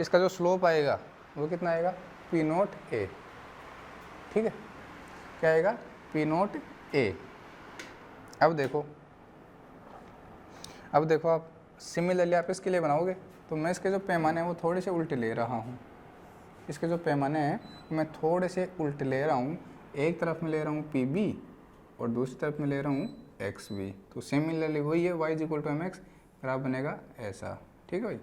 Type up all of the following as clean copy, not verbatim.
इसका जो स्लोप आएगा वो कितना आएगा, पी नोट ए। ठीक है, क्या आएगा, पी नोट ए। अब देखो आप सिमिलरली आप इसके लिए बनाओगे तो मैं इसके जो पैमाने हैं वो थोड़े से उल्टे ले रहा हूँ। इसके जो पैमाने हैं मैं थोड़े से उल्टे ले रहा हूँ। एक तरफ में ले रहा हूँ पी बी और दूसरी तरफ में ले रहा हूँ एक्स बी। तो सिमिलरली वही है, y equal to M X, graph बनेगा ऐसा। ठीक है भाई,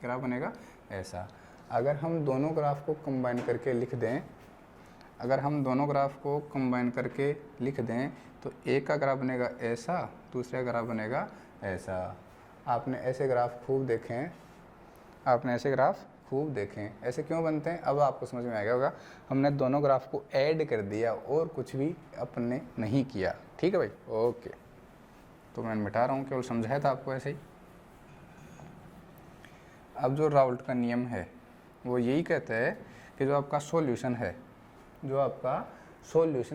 ग्राफ बनेगा ऐसा। अगर हम दोनों ग्राफ को कंबाइन करके लिख दें, तो एक का ग्राफ बनेगा ऐसा, दूसरे का ग्राफ बनेगा ऐसा। आपने ऐसे ग्राफ खूब देखें, ऐसे क्यों बनते हैं अब आपको समझ में आ गया होगा। हमने दोनों ग्राफ को ऐड कर दिया और कुछ भी अपने नहीं किया। ठीक है भाई, ओके। तो मैं मिटा रहा हूँ, केवल समझाया था आपको ऐसे ही। अब जो राउल्ट का नियम है वो यही कहता है कि जो आपका सॉल्यूशन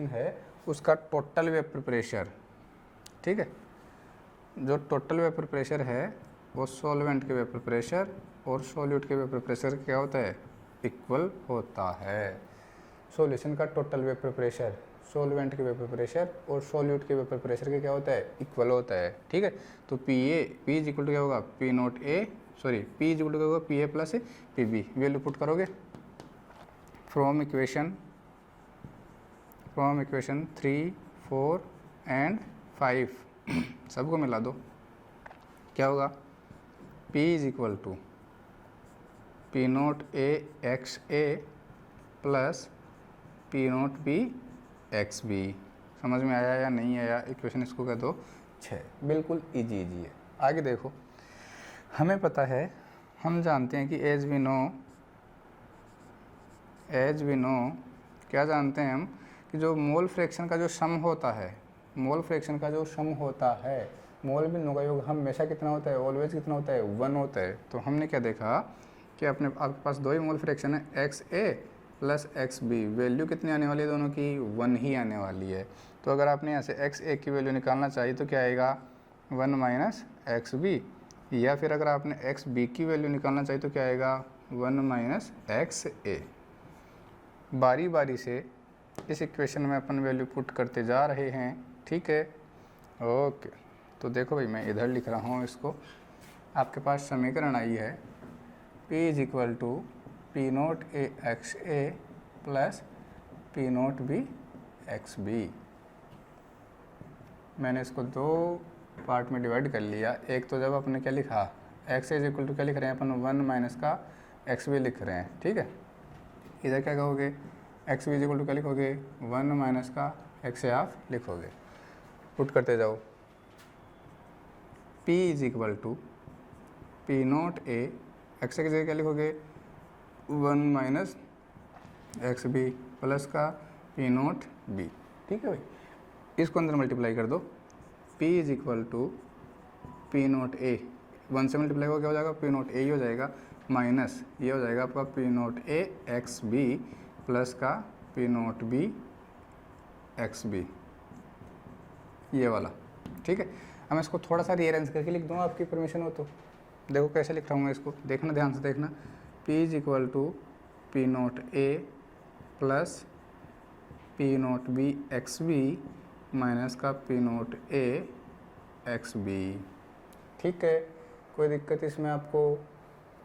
है उसका टोटल वेपर प्रेशर, ठीक है, जो टोटल वेपर प्रेशर है वो सॉल्वेंट के वेपर प्रेशर और सॉल्यूट के वेपर प्रेशर क्या होता है, इक्वल होता है। सॉल्यूशन का टोटल वेपर प्रेशर सॉल्वेंट के वेपर प्रेशर और सॉल्यूट के वेपर प्रेशर के क्या होता है, इक्वल होता है। ठीक है, तो पी इज इक्वल टू क्या होगा, P naught A, sorry P is equal to क्या होगा, P A plus P B. Value put करोगे फ्रॉम इक्वेशन 3, 4 एंड 5 सबको मिला दो, क्या होगा, P is equal to P naught A X A plus P naught B X B. समझ में आया या नहीं आया, इक्वेशन इसको कह दो 6। बिल्कुल इजी है। आगे देखो, हमें पता है, हम जानते हैं कि एज वी क्या जानते हैं हम, कि जो मोल फ्रैक्शन का जो सम होता है, मोल बिंदुओं का योग हमेशा कितना होता है, ऑलवेज कितना होता है, 1 होता है। तो हमने क्या देखा कि आपके पास दो ही मोल फ्रैक्शन है, x A plus x B. Value कितनी आने वाली है दोनों की, 1 ही आने वाली है। तो अगर आपने यहाँ से एक्स ए की वैल्यू निकालना चाहिए तो क्या आएगा, 1 माइनस एक्स बी, या फिर अगर आपने एक्स बी की वैल्यू निकालना चाहिए तो क्या आएगा, 1 माइनस एक्स ए। बारी बारी से इस इक्वेशन में अपन वैल्यू पुट करते जा रहे हैं। ठीक है, ओके। तो देखो भाई, मैं इधर लिख रहा हूँ इसको। आपके पास समीकरण आई है P is equal to P naught A X A plus P naught B X B. मैंने इसको दो पार्ट में डिवाइड कर लिया। एक तो जब आपने क्या लिखा, एक्स इज इक्वल टू क्या लिख रहे हैं अपन, 1 माइनस का एक्स बी लिख रहे हैं। ठीक है, इधर क्या कहोगे, X B is equal to क्या लिखोगे, 1 माइनस का एक्स ए आप लिखोगे। पुट करते जाओ, P is equal to P naught A X की जगह क्या लिखोगे, 1 माइनस एक्स बी प्लस का पी नोट बी। ठीक है भाई, इसको अंदर मल्टीप्लाई कर दो। P is equal to P naught A, 1 से मल्टीप्लाई हो क्या हो जाएगा, पी नोट ए ही हो जाएगा, माइनस ये हो जाएगा आपका P naught A X B plus का P naught B X B, ये वाला। ठीक है, अब मैं इसको थोड़ा सा रीअरेंज करके लिख दूँ, आपकी परमिशन हो तो। देखो कैसे लिख रहा हूँ मैं इसको, देखना ध्यान से देखना। P is equal to P naught A plus P naught B X B minus का P naught A X B. ठीक है, कोई दिक्कत इसमें आपको,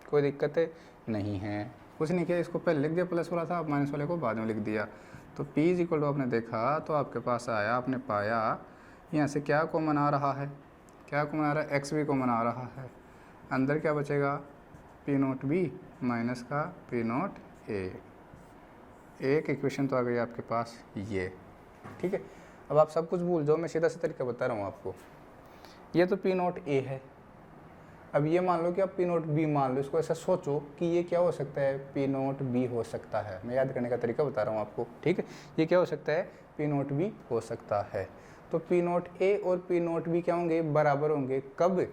कोई दिक्कत नहीं है, कुछ नहीं किया। इसको पहले लिख दिया प्लस वाला था, अब माइनस वाले को बाद में लिख दिया। तो P इज इक्वल टू आपने देखा तो आपके पास आया, आपने पाया यहाँ से क्या कॉमन आ रहा है, क्या कॉमन आ रहा है, एक्स बी कॉमन आ रहा है। अंदर क्या बचेगा, पी नोट बी माइनस का पी नोट ए। एक इक्वेशन तो आ गई आपके पास ये। ठीक है, अब आप सब कुछ भूल जाओ, मैं सीधा सा तरीका बता रहा हूँ आपको। ये तो पी नोट ए है। अब ये मान लो कि आप पी नोट बी मान लो, इसको ऐसा सोचो कि ये क्या हो सकता है, पी नोट बी हो सकता है। मैं याद करने का तरीका बता रहा हूँ आपको। ठीक है, ये क्या हो सकता है, पी नोट बी हो सकता है। तो पी नोट ए और पी नोट बी क्या होंगे, बराबर होंगे। कब,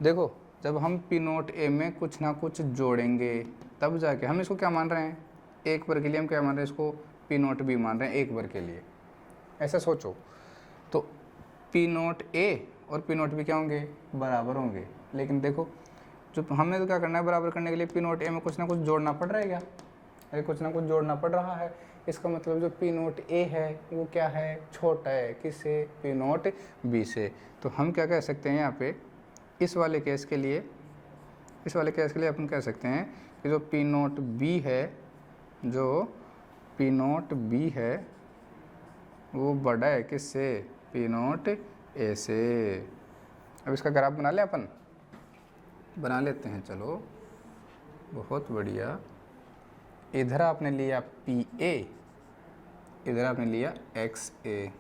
देखो जब हम पी नोट ए में कुछ ना कुछ जोड़ेंगे तब जाके। हम इसको क्या मान रहे हैं, एक बार के लिए हम क्या मान रहे हैं, इसको पी नोट बी मान रहे हैं एक बार के लिए, ऐसा सोचो। तो पी नोट ए और पी नोट बी क्या होंगे, बराबर होंगे। लेकिन देखो जो हमें तो क्या करना है, बराबर करने के लिए पी नोट ए में कुछ ना कुछ जोड़ना पड़ रहा है क्या, अरे कुछ ना कुछ जोड़ना पड़ रहा है। इसका मतलब जो पी नोट ए है वो क्या है, छोटा है किससे, पी नोट बी से। तो हम क्या कह सकते हैं यहाँ पे, इस वाले केस के लिए अपन कह सकते हैं कि जो पी नोट बी है, जो पी नोट बी है वो बड़ा है किससे, पी नोट ए से। अब इसका ग्राफ बना लें अपन, बना लेते हैं, चलो बहुत बढ़िया। इधर आपने लिया पी ए, इधर आपने लिया एक्स ए,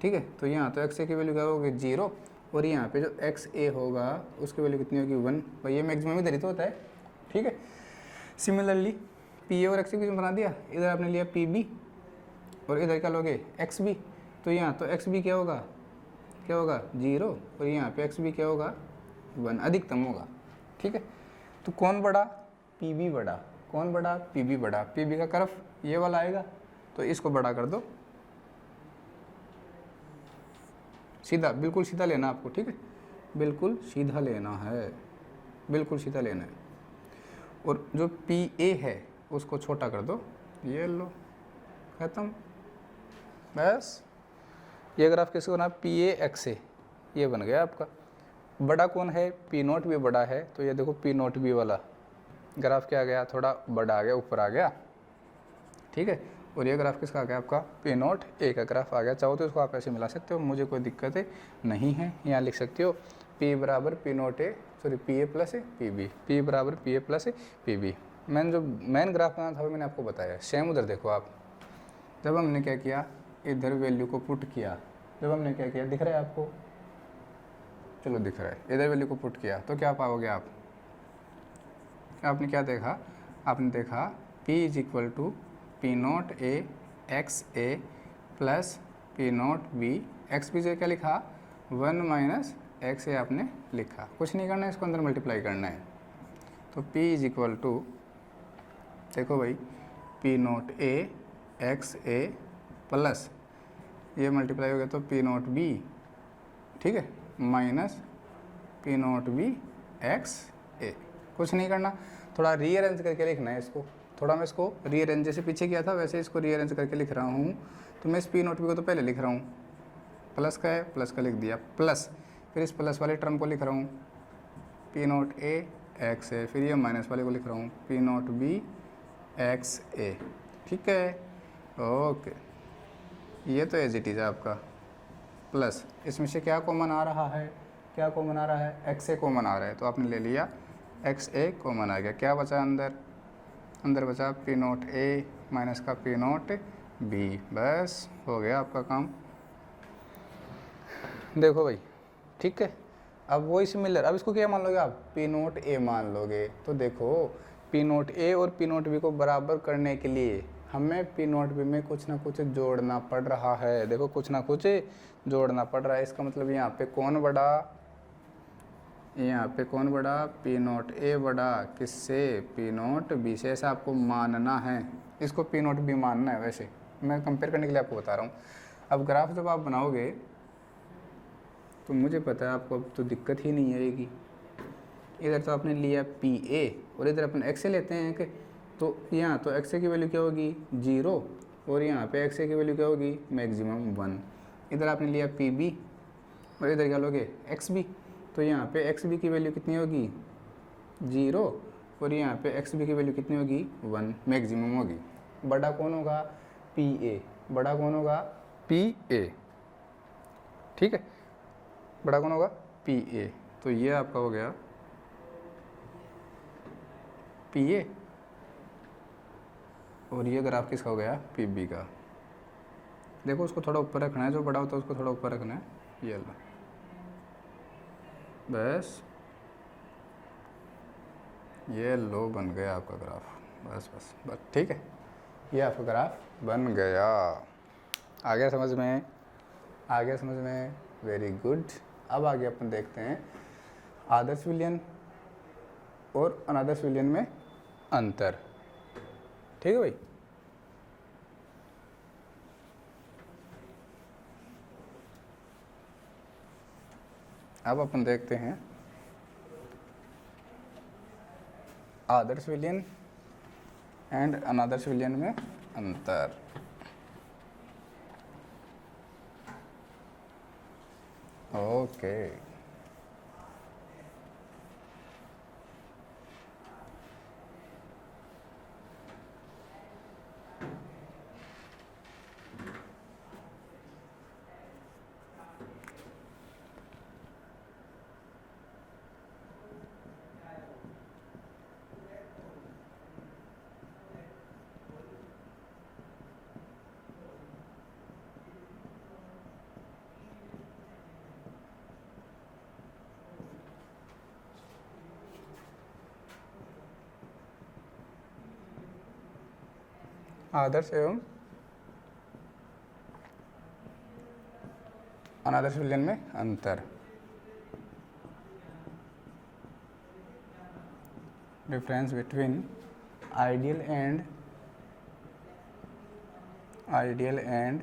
ठीक है। तो यहाँ तो एक्स ए की वैल्यू क्या होगी 0, और यहाँ पे जो एक्स ए होगा उसकी वैल्यू कितनी होगी 1। भाई ये मैक्सिमम इधर ही तो होता है, ठीक है। सिमिलरली पी ए और एक्स ए की बना दिया, इधर आपने लिया पी बी और इधर क्या लोगे एक्स बी। तो यहाँ तो एक्स बी क्या होगा 0, और यहाँ पे एक्स बी क्या होगा 1, अधिकतम होगा, ठीक है। तो कौन बड़ा, पी बी बड़ा, कौन बड़ा, पी बी बड़ा। पी बी का कर्व ये वाला आएगा, तो इसको बड़ा कर दो, सीधा, बिल्कुल सीधा लेना आपको, ठीक है, बिल्कुल सीधा लेना है, बिल्कुल सीधा लेना है। और जो पी ए है उसको छोटा कर दो, ये लो, खत्म, बस। ये ग्राफ किसको बना, पी ए एक्स ए, ये बन गया आपका। बड़ा कौन है, पी नोट भी बड़ा है, तो ये देखो पी नोट बी वाला ग्राफ क्या आ गया, थोड़ा बड़ा आ गया, ऊपर आ गया, ठीक है। और ये ग्राफ किसका आ गया आपका, पी नोट ए का ग्राफ आ गया। चाहो तो इसको आप ऐसे मिला सकते हो, मुझे कोई दिक्कत नहीं है। यहाँ लिख सकते हो पी बराबर P naught A, sorry P A plus A P B, P बराबर P A plus A P B. मैंने जो मेन ग्राफ बनाना था वो मैंने आपको बताया। सेम उधर देखो आप, जब हमने क्या किया, इधर वैल्यू को पुट किया, जब हमने क्या किया, दिख रहा है आपको, चलो दिख रहा है, इधर वैल्यू को पुट किया तो क्या पाओगे आप, आपने क्या देखा, आपने देखा P is equal to P naught A X A plus P naught B, X B जो क्या लिखा 1 माइनस एक्स ए आपने लिखा, कुछ नहीं करना है, इसको अंदर मल्टीप्लाई करना है। तो P इज इक्वल टू, देखो भाई, P naught A X A plus ये मल्टीप्लाई हो गया तो पी नोट बी, ठीक है, minus P naught B X A, कुछ नहीं करना, थोड़ा रीअरेंज करके लिखना है इसको, थोड़ा मैं इसको रीअरेंज जैसे पीछे किया था वैसे इसको रीअरेंज करके लिख रहा हूँ। तो मैं इस पी नोट बी को तो पहले लिख रहा हूँ, प्लस का है, प्लस का लिख दिया, प्लस फिर इस प्लस वाले टर्म को लिख रहा हूँ पी नोट ए एक्स ए, फिर ये माइनस वाले को लिख रहा हूँ पी नोट बी एक्स ए, ठीक है, ओके। ये तो एज इट इज़ आपका, प्लस इसमें से क्या कॉमन आ रहा है, क्या कॉमन आ रहा है, एक्स ए कॉमन आ रहा है, तो आपने ले लिया एक्स ए कॉमन आ गया, क्या बचा अंदर, अंदर बचा पी नोट ए माइनस का पी नोट बी, बस हो गया आपका काम। देखो भाई, ठीक है। अब वही सिमिलर, अब इसको क्या मान लोगे आप, पी नोट ए मान लोगे। तो देखो पी नोट ए और पी नोट बी को बराबर करने के लिए हमें पी नोट बी में कुछ ना कुछ जोड़ना पड़ रहा है, देखो कुछ ना कुछ जोड़ना पड़ रहा है। इसका मतलब यहाँ पे कौन बड़ा, यहाँ पे कौन बड़ा, पी नोट ए बड़ा किससे, पी नोट बी से, ऐसा आपको मानना है, इसको पी नोट बी मानना है। वैसे मैं कंपेयर करने के लिए आपको बता रहा हूँ। अब ग्राफ जब आप बनाओगे तो मुझे पता है आपको अब तो दिक्कत ही नहीं आएगी। इधर तो आपने लिया पी ए और इधर अपन एक्स ए लेते हैं कि, तो यहाँ तो एक्स ए की वैल्यू क्या होगी 0 और यहाँ पे एक्स ए की वैल्यू क्या होगी मैक्सिमम 1। इधर आपने लिया पी बी और इधर क्या लोगे एक्स बी, तो यहाँ पे एक्स बी की वैल्यू कितनी होगी 0 और यहाँ पे एक्स बी की वैल्यू कितनी होगी 1, मैक्सिमम होगी। बड़ा कौन होगा पी ए, बड़ा कौन होगा पी ए, ठीक है, बड़ा कौन होगा पी ए। तो ये आपका हो गया पी ए और ये ग्राफ किसका हो गया पी बी का। देखो उसको थोड़ा ऊपर रखना है, जो बड़ा होता है उसको थोड़ा ऊपर रखना है, ये लो, बस ये लो बन गया आपका ग्राफ, बस बस बस, ठीक है, ये आपका ग्राफ बन गया। आ गया समझ में, आ गया समझ में, वेरी गुड। अब आगे अपन देखते हैं आदर्श विलयन और अनादर्श विलयन में अंतर, ठीक है भाई। अब अपन देखते हैं आदर्श विलयन एंड अनादर्श विलयन में अंतर। ओके आदर्श एवं अनादर्श विलयन में अंतर। Difference between ideal and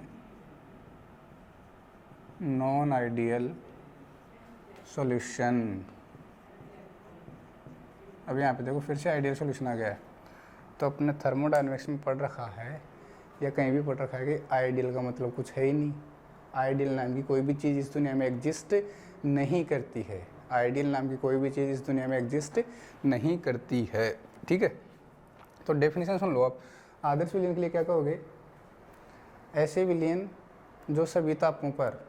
non ideal solution. अब यहाँ पे देखो फिर से आइडियल सॉल्यूशन आ गया है। तो अपने थर्मोडायनेमिक्स में पढ़ रखा है या कहीं भी पढ़ रखा है कि आइडियल का मतलब कुछ है ही नहीं। आइडियल नाम की कोई भी चीज़ इस दुनिया में एग्जिस्ट नहीं करती है। आइडियल नाम की कोई भी चीज़ इस दुनिया में एग्जिस्ट नहीं करती है। ठीक है, तो डेफिनेशन सुन लो आप। आदर्श विलयन के लिए क्या कहोगे? ऐसे विलयन जो सभी तापों पर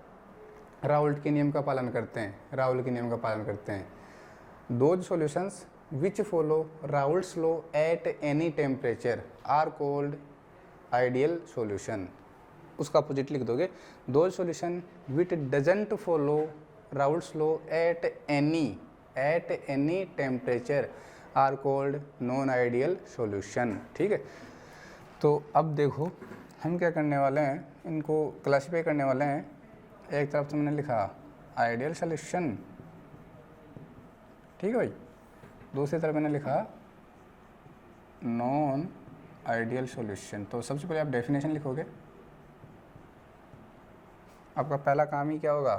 राउल्ट के नियम का पालन करते हैं। राउल्ट के नियम का पालन करते हैं। Those solutions which follow Raoult's law at any temperature are called ideal solution। उसका अपोजिट लिख दोगे। those solution which doesn't follow Raoult's law at any temperature are called non ideal solution। ठीक है, तो अब देखो हम क्या करने वाले हैं, इनको क्लासीफाई करने वाले हैं। एक तरफ तो मैंने लिखा आइडियल सॉल्यूशन, ठीक है भाई। दूसरी तरफ मैंने लिखा नॉन आइडियल सॉल्यूशन। तो सबसे पहले आप डेफिनेशन लिखोगे। आपका पहला काम ही क्या होगा?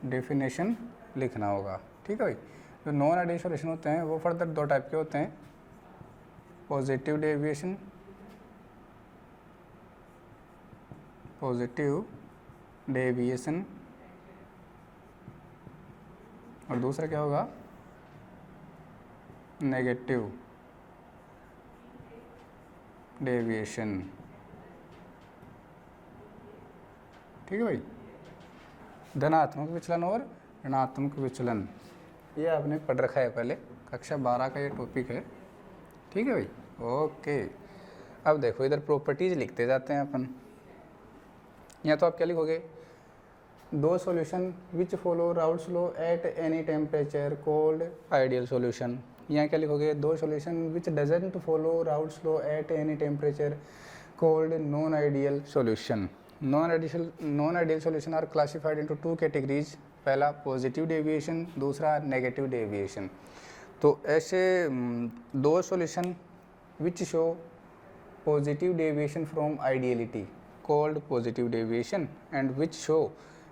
डेफिनेशन लिखना होगा। ठीक है भाई। जो नॉन आइडियल सॉल्यूशन होते हैं वो फर्दर दो टाइप के होते हैं, पॉजिटिव डेविएशन और दूसरा क्या होगा? Negative deviation. ठीक है भाई। धनात्मक विचलन और ऋणात्मक विचलन, ये आपने पढ़ रखा है पहले, कक्षा 12 का ये टॉपिक है। ठीक है भाई, ओके। अब देखो इधर प्रॉपर्टीज लिखते जाते हैं अपन। यहाँ तो आप क्या लिखोगे? दो solution which follow Raoult's law at any temperature called ideal solution. यहाँ क्या लिखोगे? दो solution which doesn't follow Raoult's law at any temperature called non ideal solution. Non ideal solution are classified into two categories. पहला positive deviation, दूसरा negative deviation. तो ऐसे दो solution which show positive deviation from ideality called positive deviation and which show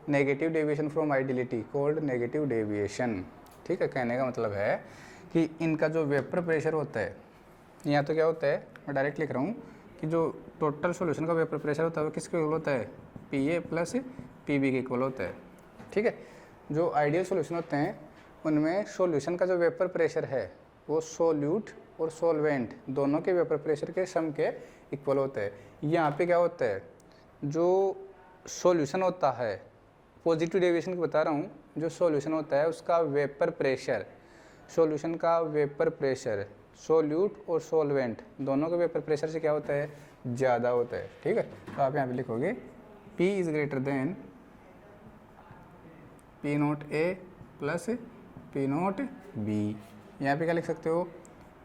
negative deviation from ideality called negative deviation. ठीक है, कहने का मतलब है कि इनका जो वेपर प्रेशर होता है, यहाँ तो क्या होता है, मैं डायरेक्ट लिख रहा हूँ कि जो टोटल सॉल्यूशन का वेपर प्रेशर होता है वो किसके इक्वल होता है? PA प्लस PB के इक्वल होता है। ठीक है, जो आइडियल सॉल्यूशन होते हैं उनमें सॉल्यूशन का जो वेपर प्रेशर है वो सोल्यूट और सॉल्वेंट दोनों के वेपर प्रेशर के सम के इक्वल होता है। यहाँ पे क्या होता है? जो सॉल्यूशन होता है, पॉजिटिव डेविएशन की बता रहा हूँ, जो सॉल्यूशन होता है उसका वेपर प्रेशर, सॉल्यूशन का वेपर प्रेशर सोल्यूट और सॉल्वेंट दोनों के वेपर प्रेशर से क्या होता है? ज़्यादा होता है। ठीक है, तो आप यहाँ पे लिखोगे P is greater than P0A plus P0B। यहाँ पे क्या लिख सकते हो?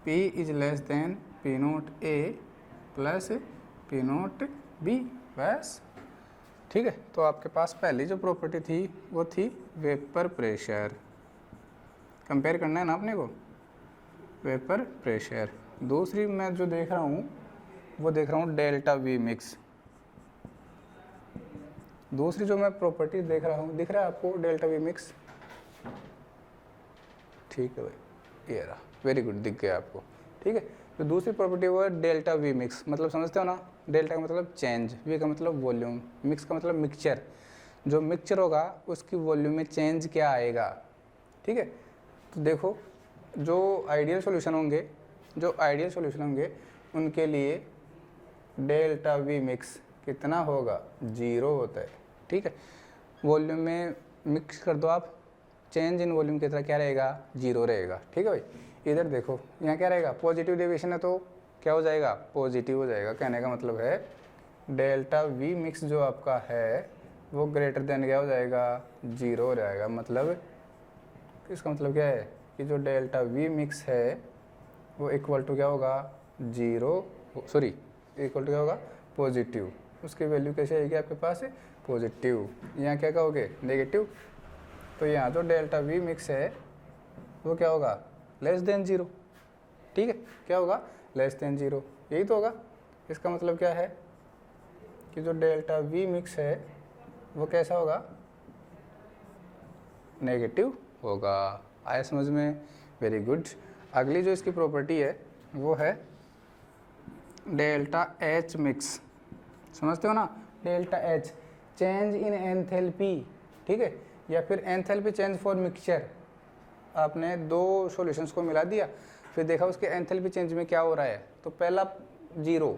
P is less than P0A plus P0B, बस। ठीक है, तो आपके पास पहली जो प्रॉपर्टी थी वो थी वेपर प्रेशर। कंपेयर करना है ना अपने को, वेपर प्रेशर। दूसरी मैं जो देख रहा हूँ वो देख रहा हूँ डेल्टा वी मिक्स। दूसरी जो मैं प्रॉपर्टी देख रहा हूँ, दिख रहा है आपको डेल्टा वी मिक्स? ठीक है भाई, ये रहा वेरी गुड, दिख गया आपको, ठीक है। तो दूसरी प्रॉपर्टी वो है डेल्टा वी मिक्स, मतलब समझते हो ना, डेल्टा का मतलब चेंज, वी का मतलब वॉल्यूम, मिक्स का मतलब मिक्सचर। जो मिक्सचर होगा उसकी वॉल्यूम में चेंज क्या आएगा, ठीक है। तो देखो जो आइडियल सॉल्यूशन होंगे उनके लिए डेल्टा वी मिक्स कितना होगा, 0 होता है, ठीक है। वॉल्यूम में मिक्स कर दो आप, चेंज इन वॉल्यूम की तरह क्या रहेगा, 0 रहेगा, ठीक है भाई। इधर देखो यहाँ क्या रहेगा, पॉजिटिव डेविएशन है तो क्या हो जाएगा, पॉजिटिव हो जाएगा। कहने का मतलब है डेल्टा वी मिक्स जो आपका है वो ग्रेटर देन क्या हो जाएगा, 0 हो जाएगा। मतलब इसका मतलब क्या है कि जो डेल्टा वी मिक्स है वो इक्वल टू क्या होगा, 0, सॉरी इक्वल टू क्या होगा, पॉजिटिव। उसकी वैल्यू कैसे आएगी आपके पास, पॉजिटिव। यहाँ क्या कहोगे, नेगेटिव। तो यहाँ जो डेल्टा वी मिक्स है वो क्या होगा, लेस देन 0, ठीक है। क्या होगा, लेस देन 0, यही तो होगा। इसका मतलब क्या है कि जो डेल्टा वी मिक्स है वो कैसा होगा, नेगेटिव होगा। आया समझ में, वेरी गुड। अगली जो इसकी प्रॉपर्टी है वो है डेल्टा एच मिक्स, समझते हो ना, delta H change in enthalpy, ठीक है, या फिर एंथैल्पी चेंज फॉर मिक्सचर। आपने दो सॉल्यूशंस को मिला दिया, फिर देखा उसके एंथैल्पी चेंज में क्या हो रहा है, तो पहला 0,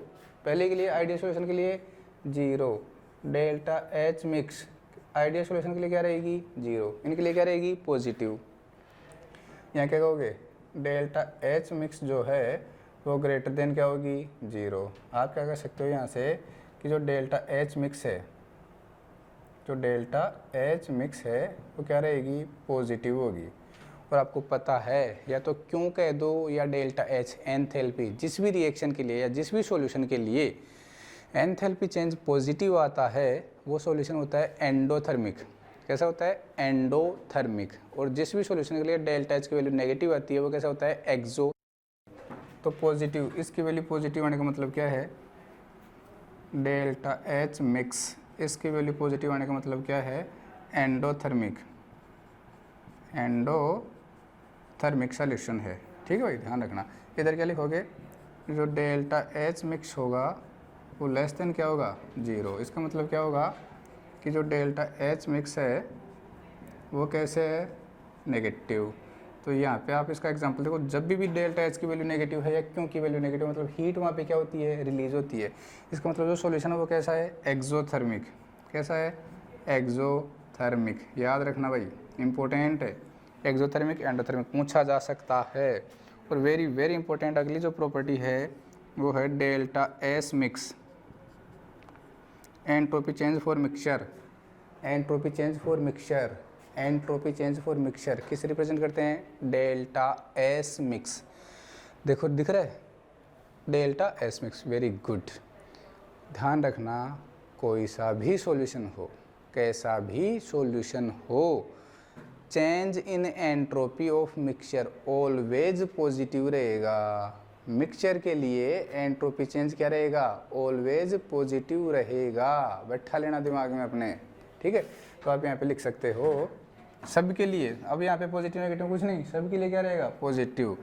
पहले के लिए आइडियल सॉल्यूशन के लिए 0, delta H mix ideal solution के लिए क्या रहेगी, 0, इनके लिए क्या रहेगी, पॉजिटिव। यहाँ क्या कहोगे, डेल्टा एच मिक्स जो है वो ग्रेटर देन क्या होगी, 0। आप क्या कर सकते हो यहाँ से कि जो डेल्टा एच मिक्स है, जो डेल्टा एच मिक्स है वो क्या रहेगी, पॉजिटिव होगी। और आपको पता है, या तो क्यों कह दो या डेल्टा एच, एंथैल्पी जिस भी रिएक्शन के लिए या जिस भी सॉल्यूशन के लिए एंथैल्पी चेंज पॉजिटिव आता है वो सॉल्यूशन होता है एंडोथर्मिक। कैसा होता है, एंडोथर्मिक। और जिस भी सॉल्यूशन के लिए डेल्टा एच की वैल्यू नेगेटिव आती है वो कैसा होता है, एक्सो। तो पॉजिटिव, इसकी वैल्यू पॉजिटिव आने का मतलब क्या है, डेल्टा एच मिक्स, इसकी वैल्यू पॉजिटिव आने का मतलब क्या है, एंडोथर्मिक, एंडोथर्मिक सॉल्यूशन है, ठीक है भाई, ध्यान रखना। इधर क्या लिखोगे, जो डेल्टा एच मिक्स होगा वो लेस देन क्या होगा, 0। इसका मतलब क्या होगा कि जो डेल्टा एच मिक्स है वो कैसे है, नेगेटिव। तो यहाँ पे आप इसका एग्जांपल देखो, जब भी डेल्टा एच की वैल्यू नेगेटिव है या क्यों की वैल्यू नेगेटिव, मतलब हीट वहाँ पे क्या होती है, रिलीज होती है। इसका मतलब जो सॉल्यूशन है वो कैसा है, एक्सोथर्मिक। कैसा है, एक्सोथर्मिक, याद रखना भाई, इंपॉर्टेंट है। एक्सोथर्मिक, एंडोथर्मिक पूछा जा सकता है। और वेरी वेरी इंपॉर्टेंट अगली जो प्रॉपर्टी है वो है delta S mix, entropy change for mixture. Entropy change for mixture, entropy change for mixture किस रिप्रेजेंट करते हैं, डेल्टा एस मिक्स। देखो दिख रहा है, delta S mix, very good. ध्यान रखना, कोई सा भी सॉल्यूशन हो, कैसा भी सॉल्यूशन हो, change in entropy of mixture always positive रहेगा। मिक्सचर के लिए एंट्रोपी चेंज क्या रहेगा, ऑलवेज पॉजिटिव रहेगा। बैठा लेना दिमाग में अपने, ठीक है। तो आप यहाँ पे लिख सकते हो सबके लिए, अब यहाँ पे पॉजिटिव नेगेटिव कुछ नहीं, सबके लिए क्या रहेगा, पॉजिटिव।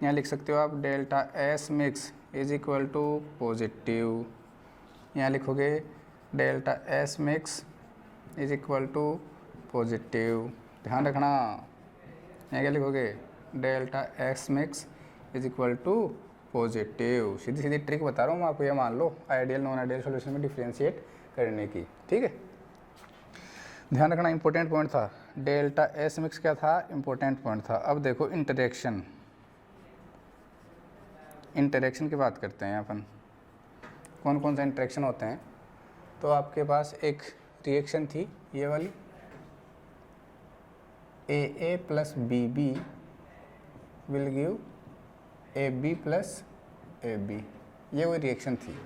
यहाँ लिख सकते हो आप delta S mix is equal to positive. यहाँ लिखोगे delta S mix is equal to positive. ध्यान रखना, यहाँ क्या लिखोगे, delta X mix is equal to positive. सीधी सीधी ट्रिक बता रहा हूँ मैं आपको, ये मान लो आइडियल नॉन आइडियल सॉल्यूशन में डिफ्रेंशिएट करने की, ठीक है। ध्यान रखना, इंपॉर्टेंट पॉइंट था, डेल्टा एस मिक्स क्या था, इंपॉर्टेंट पॉइंट था। अब देखो इंटरेक्शन, इंटरेक्शन की बात करते हैं अपन, कौन कौन सा इंटरेक्शन होते हैं। तो आपके पास एक रिएक्शन थी ये वाली, AA plus BB will give AB plus AB, ये वही रिएक्शन थी।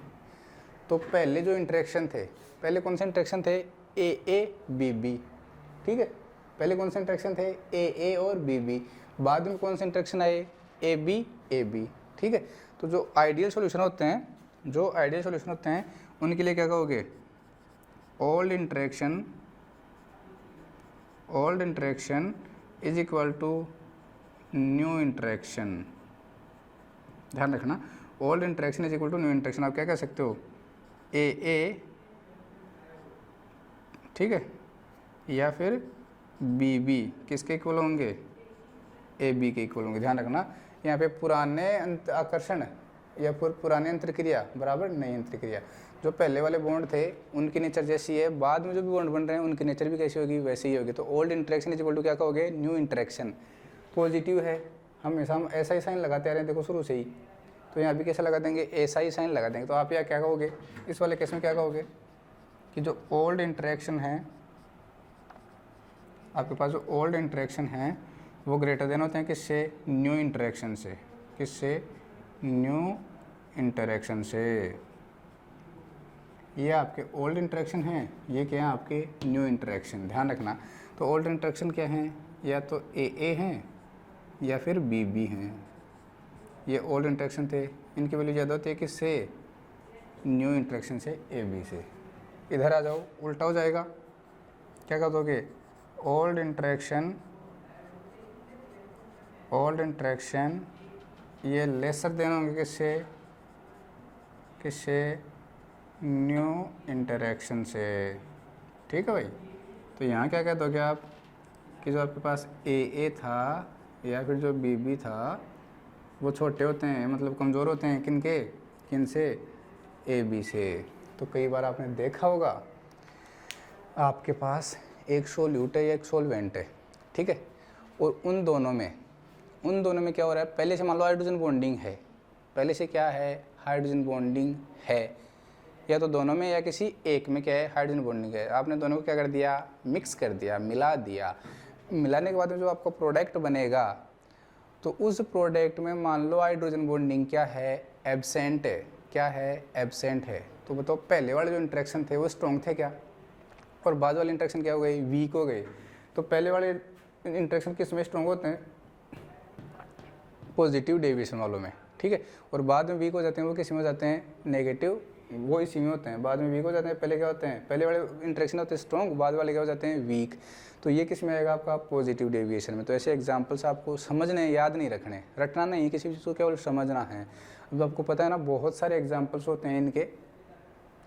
तो पहले जो इंटरेक्शन थे, पहले कौन से इंटरेक्शन थे, AA-BB, ठीक है। पहले कौन से इंटरेक्शन थे, AA और BB। बाद में कौन से इंटरेक्शन आए, AB-AB, ठीक है। तो जो आइडियल सॉल्यूशन होते हैं, जो आइडियल सॉल्यूशन होते हैं उनके लिए क्या कहोगे, old interaction is equal to new interaction, ध्यान रखना, old interaction is equal to new interaction. आप क्या कह सकते हो, ए, ठीक है, या फिर बी किसके इक्वल होंगे, ए बी के इक्वल होंगे। ध्यान रखना यहाँ पे पुराने आकर्षण या पुराने अंतरक्रिया बराबर नई अंतरक्रिया। जो पहले वाले बॉन्ड थे उनकी नेचर जैसी है, बाद में जो भी बॉन्ड बन रहे हैं उनकी नेचर भी कैसी होगी, वैसी ही होगी। तो old interaction is equal to क्या कहोगे, न्यू इंटरेक्शन। पॉजिटिव है, हमेशा हम ऐसा ही साइन लगाते आ रहे हैं देखो शुरू से ही, तो यहाँ भी कैसा लगा देंगे, ऐसा ही साइन लगा देंगे। तो आप यहाँ क्या कहोगे, इस वाले केस में क्या कहोगे कि जो ओल्ड इंटरेक्शन है, आपके पास जो ओल्ड इंटरेक्शन है वो ग्रेटर देन होते हैं किससे, न्यू इंटरेक्शन से। किससे, न्यू इंटरेक्शन से। ये आपके ओल्ड इंटरेक्शन हैं, ये क्या है आपके न्यू इंटरेक्शन। ध्यान रखना, तो ओल्ड इंटरेक्शन क्या हैं, या तो ए हैं या फिर बी हैं। ये ओल्ड इंटरेक्शन थे, इनकी वैल्यू ज़्यादा होती है किससे, न्यू इंटरेक्शन से, ए बी से। इधर आ जाओ, उल्टा हो जाएगा, क्या कर दोगे, ओल्ड इंटरेक्शन ये लेसर देना होंगे किससे, न्यू इंटरेक्शन से। ठीक है भाई, तो यहाँ क्या कह दोगे आप कि जो आपके पास ए था या फिर जो बी था वो छोटे होते हैं, मतलब कमज़ोर होते हैं किनसे, ए बी से। तो कई बार आपने देखा होगा आपके पास एक सोल्यूट है या एक सोलवेंट है, ठीक है, और उन दोनों में क्या हो रहा है, पहले से मान लो हाइड्रोजन बॉन्डिंग है, पहले से क्या है, हाइड्रोजन बॉन्डिंग है, या तो दोनों में या किसी एक में क्या है, हाइड्रोजन बॉन्डिंग है। आपने दोनों को क्या कर दिया, मिक्स कर दिया, मिला दिया। मिलाने के बाद में जो आपका प्रोडक्ट बनेगा, तो उस प्रोडक्ट में मान लो हाइड्रोजन बॉन्डिंग क्या है, एब्सेंट है। क्या है, एब्सेंट है। तो बताओ पहले वाले जो इंटरेक्शन थे वो स्ट्रॉन्ग थे क्या, और बाद वाले इंटरेक्शन क्या हो गई, वीक हो गए। तो पहले वाले इंटरेक्शन किस में स्ट्रॉन्ग होते हैं, पॉजिटिव डेविएशन वालों में, ठीक है, और बाद में वीक हो जाते हैं वो किस में हो जाते हैं, नेगेटिव, वो इसी में होते हैं, बाद में वीक हो जाते हैं। पहले क्या होते हैं, पहले वाले इंटरेक्शन होते हैं स्ट्रॉन्ग, बाद वाले क्या हो जाते हैं, वीक। तो ये किस में आएगा आपका, पॉजिटिव डेविएशन में। तो ऐसे एग्जाम्पल्स आपको समझने हैं, याद नहीं रखने, रटना नहीं, किसी चीज़ को केवल समझना है। अब आपको पता है ना, बहुत सारे एग्जाम्पल्स होते हैं इनके,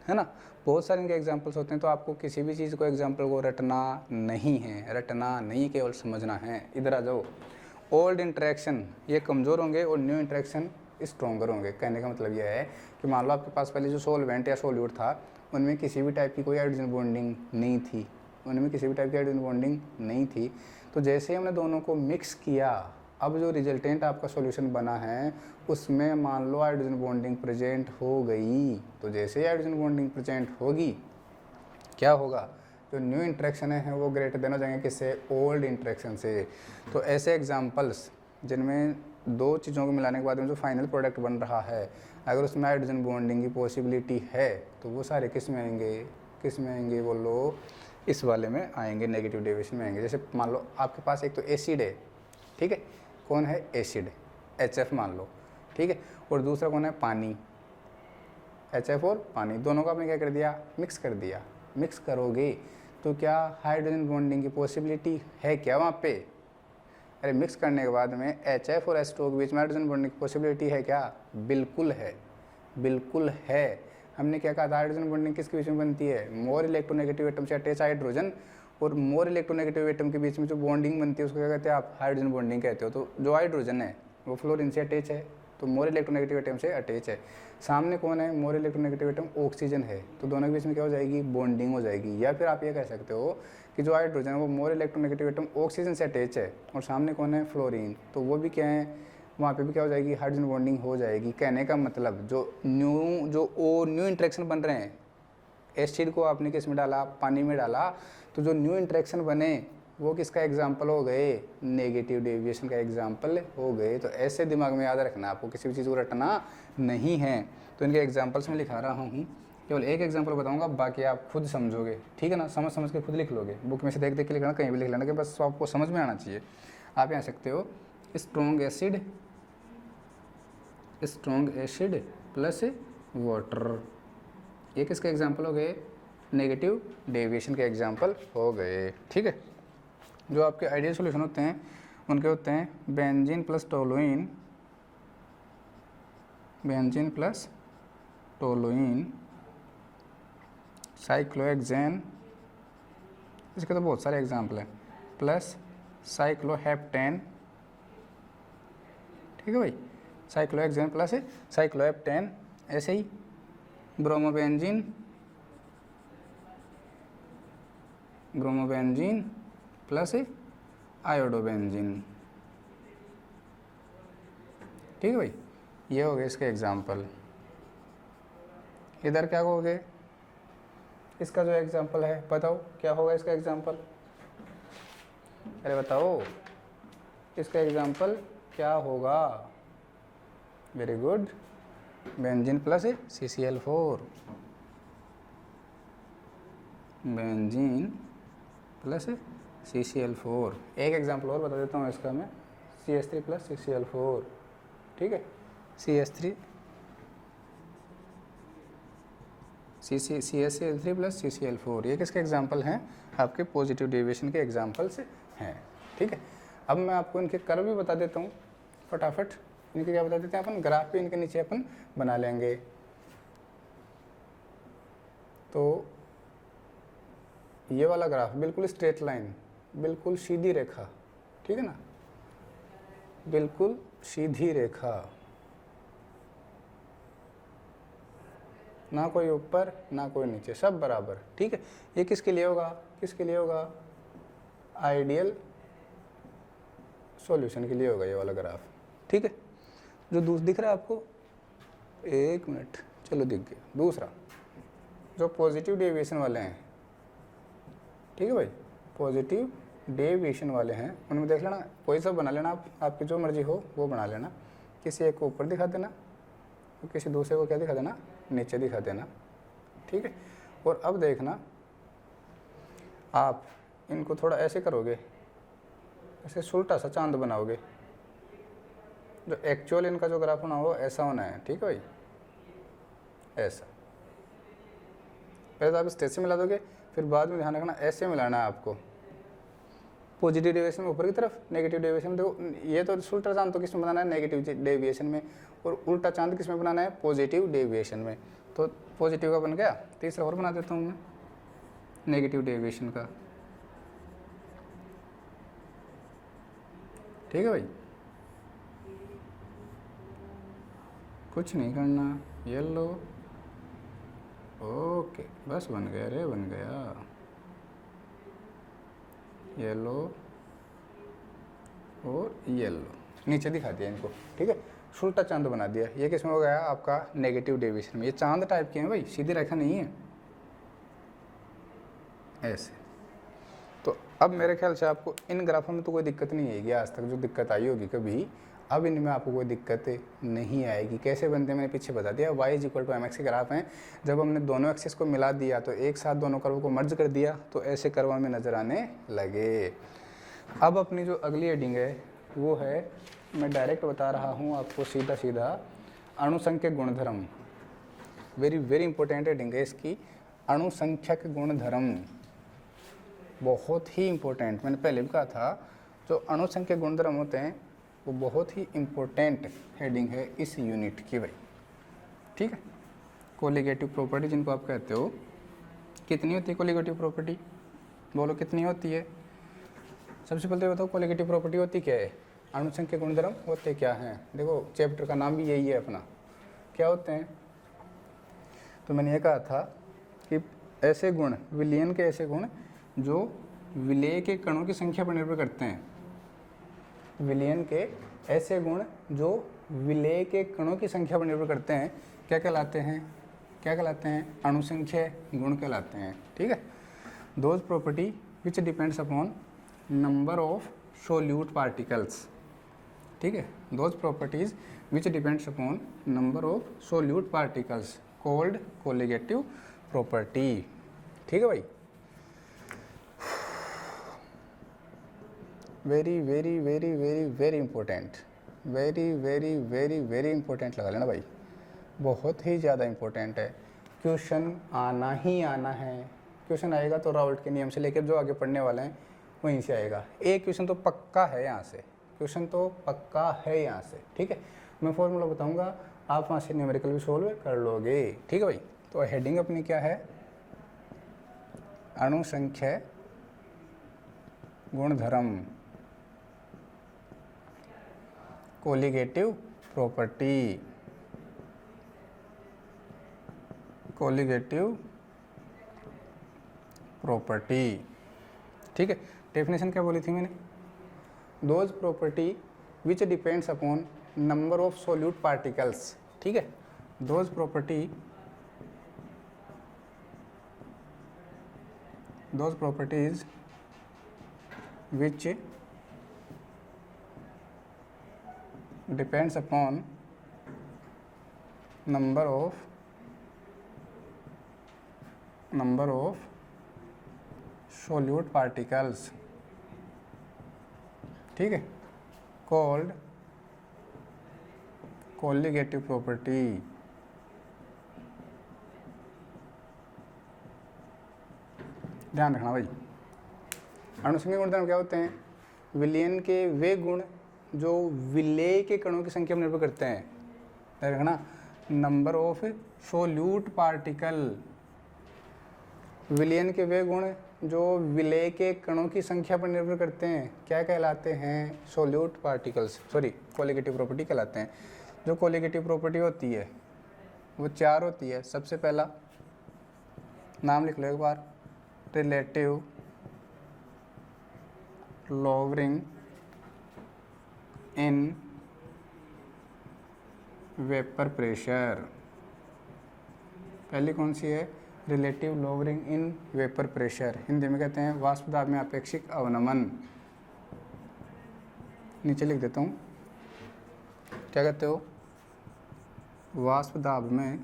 है ना, बहुत सारे इनके एग्जाम्पल्स होते हैं। तो आपको किसी भी चीज़ को, एग्जाम्पल को रटना नहीं है, रटना नहीं, केवल समझना है। इधर आ जाओ, ओल्ड इंटरेक्शन ये कमज़ोर होंगे और न्यू इंटरेक्शन स्ट्रॉन्गर होंगे। कहने का मतलब यह है कि मान लो आपके पास पहले जो सोलवेंट या सोल्यूट था उनमें किसी भी टाइप की कोई हाइड्रोजन बॉन्डिंग नहीं थी, तो जैसे हमने दोनों को मिक्स किया, अब जो रिजल्टेंट आपका सॉल्यूशन बना है उसमें मान लो हाइड्रोजन बॉन्डिंग प्रेजेंट हो गई। तो जैसे ही हाइड्रोजन बॉन्डिंग प्रेजेंट होगी, क्या होगा, जो न्यू इंटरेक्शन है वो ग्रेटर देन हो जाएंगे किससे, ओल्ड इंटरेक्शन से। तो ऐसे एग्जांपल्स जिनमें दो चीज़ों को मिलाने के बाद में जो फाइनल प्रोडक्ट बन रहा है, अगर उसमें हाइड्रोजन बॉन्डिंग की पॉसिबिलिटी है तो वो सारे किस में आएंगे, बोलो, इस वाले में आएंगे, नेगेटिव डेविएशन में आएंगे। जैसे मान लो आपके पास एक तो एसिड है, ठीक है, कौन है, एसिड, HF मान लो, ठीक है, और दूसरा कौन है, पानी, HF और पानी, दोनों को आपने क्या कर दिया, मिक्स कर दिया। मिक्स करोगे तो क्या हाइड्रोजन बॉन्डिंग की पॉसिबिलिटी है क्या वहाँ पे, अरे मिक्स करने के बाद में HF और H2O के बीच में हाइड्रोजन बॉन्डिंग की पॉसिबिलिटी है क्या, बिल्कुल है। हमने क्या कहा था, हाइड्रोजन बॉन्डिंग किसके बीच में बनती है, मोर इलेक्ट्रोनेगेटिव एटम से अटैच हाइड्रोजन और मोर इलेक्ट्रोनेगेटिव एटम के बीच में जो बॉन्डिंग बनती है उसको क्या कहते हैं आप, हाइड्रोजन बॉन्डिंग कहते हो। तो जो हाइड्रोजन है वो फ्लोरीन से अटैच है, तो मोर इलेक्ट्रोनेगेटिव एटम से अटैच है। सामने कौन है, मोर इलेक्ट्रोनेगेटिव एटम ऑक्सीजन है, तो दोनों के बीच में क्या हो जाएगी, बॉन्डिंग हो जाएगी। या फिर आप ये कह सकते हो कि जो हाइड्रोजन है वो मोर इलेक्ट्रोनेगेटिव एटम ऑक्सीजन से अटैच है, और सामने कौन है, फ्लोरीन, तो वो भी क्या है, वहाँ पे भी क्या हो जाएगी, हाइड्रोजन बॉन्डिंग हो जाएगी। कहने का मतलब जो न्यू इंटरेक्शन बन रहे हैं, एसिड को आपने किस में डाला, पानी में डाला, तो जो न्यू इंटरेक्शन बने वो किसका एग्जाम्पल हो गए, नेगेटिव डेविएशन का एग्जाम्पल हो गए। तो ऐसे दिमाग में याद रखना, आपको किसी भी चीज़ को रटना नहीं है। तो इनके एग्जाम्पल्स में लिखा रहा हूँ, केवल एक एग्जाम्पल बताऊंगा, बाकी आप खुद समझोगे, ठीक है ना, समझ के खुद लिख लोगे, बुक में से देख के लिखना, कहीं भी लिख लेना, कि बस आपको समझ में आना चाहिए। आप यहाँ सकते हो स्ट्रॉन्ग एसिड प्लस वाटर, ये किसके एग्जाम्पल हो गए, नेगेटिव डेविएशन के एग्जाम्पल हो गए, ठीक है। जो आपके आइडियल सॉल्यूशन होते हैं उनके होते हैं benzene plus toluene benzene plus toluene, cyclohexane, इसके तो बहुत सारे एग्जाम्पल हैं, प्लस साइक्लोहेप्टेन, ठीक है भाई, साइक्लोहेक्सेन प्लस साइक्लोहेप्टेन, ऐसे ही ब्रोमोबेंजीन, ब्रोमोबेंजीन प्लस आयोडोबेंजीन, ठीक है भाई, ये हो गए इसके एग्जाम्पल। इधर क्या कहोगे, इसका जो एग्जाम्पल है बताओ क्या होगा इसका एग्जाम्पल, अरे बताओ इसका एग्जाम्पल क्या होगा। Very good, benzene plus CCl4, benzene plus CCl4। एक एग्जाम्पल और बता देता हूँ इसका मैं, CH3 प्लस CCl4, ठीक है, CH3 प्लस CCl4, ये किसके एग्जाम्पल हैं, आपके पॉजिटिव डेविएशन के एग्जाम्पल्स हैं, ठीक है। अब मैं आपको इनके कर्व भी बता देता हूँ फटाफट, इनके क्या बता देते हैं अपन, ग्राफ भी इनके नीचे अपन बना लेंगे। तो ये वाला ग्राफ बिल्कुल स्ट्रेट लाइन, बिल्कुल सीधी रेखा, ठीक है ना, बिल्कुल सीधी रेखा, ना कोई ऊपर ना कोई नीचे, सब बराबर, ठीक है। ये किसके लिए होगा, किसके लिए होगा, आइडियल सॉल्यूशन के लिए होगा ये वाला ग्राफ, ठीक है। जो दूसरा दिख रहा है आपको, एक मिनट, चलो दिख गया, दूसरा जो पॉजिटिव डेविएशन वाले हैं, ठीक है भाई, पॉजिटिव डेविएशन वाले हैं, उनमें देख लेना, कोई सा बना लेना आप, आपकी जो मर्जी हो वो बना लेना, किसी एक को ऊपर दिखा देना और किसी दूसरे को क्या दिखा देना, नीचे दिखा देना, ठीक है। और अब देखना, आप इनको थोड़ा ऐसे करोगे, ऐसे सुलटा सा चांद बनाओगे, जो एक्चुअल इनका जो ग्राफ होना हो ऐसा होना है, ठीक है भाई, ऐसा। पहले तो आप स्टेज से मिला दोगे, फिर बाद में ध्यान रखना ऐसे मिलाना है आपको, पॉजिटिव डेविएशन में ऊपर की तरफ, नेगेटिव डेविएशन, देखो ये तो उल्टा चांद तो किस में बनाना है, नेगेटिव डेविएशन में, और उल्टा चांद किस में बनाना है, पॉजिटिव डेविएशन में। तो पॉजिटिव का बन गया, तीसरा और बना देता हूँ मैं, नेगेटिव डेविएशन का, ठीक है भाई, कुछ नहीं करना, येलो, ओके, बस बन गया रे, बन गया, येलो और येलो, नीचे दिखा दिया इनको, ठीक है, उल्टा चांद बना दिया। ये किस में हो गया आपका, नेगेटिव डेविएशन में। ये चांद टाइप के हैं भाई, सीधी रेखा नहीं है, ऐसे। तो अब मेरे ख्याल से आपको इन ग्राफों में तो कोई दिक्कत नहीं आएगी, आज तक जो दिक्कत आई होगी कभी, अब इनमें आपको कोई दिक्कत नहीं आएगी। कैसे बनते हैं मैंने पीछे बता दिया, y = mx के ग्राफ हैं। जब हमने दोनों एक्सिस को मिला दिया तो एक साथ दोनों कर्व को मर्ज कर दिया तो ऐसे कर्व में नज़र आने लगे। अब अपनी जो अगली हेडिंग है वो है, मैं डायरेक्ट बता रहा हूँ आपको सीधा सीधा, अणुसंख्यक गुणधर्म। वेरी इंपॉर्टेंट हेडिंग है इसकी, अणुसंख्यक गुणधर्म, बहुत ही इंपॉर्टेंट। मैंने पहले भी कहा था, जो अणुसंख्यक गुणधर्म होते हैं वो बहुत ही इम्पोर्टेंट हेडिंग है इस यूनिट की भाई, ठीक है। कोलिगेटिव प्रॉपर्टी जिनको आप कहते हो, कितनी होती है कोलिगेटिव प्रॉपर्टी, बोलो कितनी होती है। सबसे पहले बताओ कोलिगेटिव प्रॉपर्टी होती क्या है, अणुसंख्यक गुणधर्म होते क्या हैं। देखो चैप्टर का नाम भी यही है अपना, क्या होते हैं। तो मैंने ये कहा था कि ऐसे गुण, विलयन के ऐसे गुण जो विलेय के कणों की संख्या पर निर्भर करते हैं, विलयन के ऐसे गुण जो विलेय के कणों की संख्या पर निर्भर करते हैं, क्या कहलाते हैं, क्या कहलाते हैं, अणुसंख्यक गुण कहलाते हैं, ठीक है। Those property which depends upon number of solute particles, ठीक है। Those properties which depends upon number of solute particles called colligative property, ठीक है भाई। वेरी इंपॉर्टेंट, वेरी इंपॉर्टेंट लगा लेना भाई, बहुत ही ज़्यादा इंपॉर्टेंट है। क्वेश्चन आना ही आना है, क्वेश्चन आएगा तो राउल्ट के नियम से लेकर जो आगे पढ़ने वाले हैं वहीं से आएगा। एक क्वेश्चन तो पक्का है यहाँ से, क्वेश्चन तो पक्का है यहाँ से, ठीक है। मैं फॉर्मूला बताऊँगा, आप वहाँ से न्यूमेरिकल भी सोल्व कर लोगे। ठीक है भाई। तो हेडिंग अपनी क्या है, अणु संख्या गुणधर्म, कोलिगेटिव प्रॉपर्टी, कोलिगेटिव प्रॉपर्टी। ठीक है। डेफिनेशन क्या बोली थी मैंने, those property which depends upon number of solute particles. ठीक है। Those properties which depends upon number of solute particles, ठीक है, called colligative property। ध्यान रखना भाई, अणुसंख्यक गुणधर्म क्या होते हैं, विलयन के वे गुण जो विलेय के कणों की संख्या पर निर्भर करते हैं। ध्यान रखना, नंबर ऑफ सोल्यूट पार्टिकल, विलयन के वे गुण जो विलेय के कणों की संख्या पर निर्भर करते हैं क्या कहलाते हैं, solute particles, sorry colligative property कहलाते हैं। जो कोलिगेटिव प्रॉपर्टी होती है वो 4 होती है। सबसे पहला नाम लिख लो एक बार, relative lowering in vapour pressure. पहली कौन सी है, relative lowering in vapour pressure, Hindi में कहते हैं वाष्प दाब में अपेक्षिक अवनमन। नीचे लिख देता हूँ, क्या कहते हो, वाष्प दाब में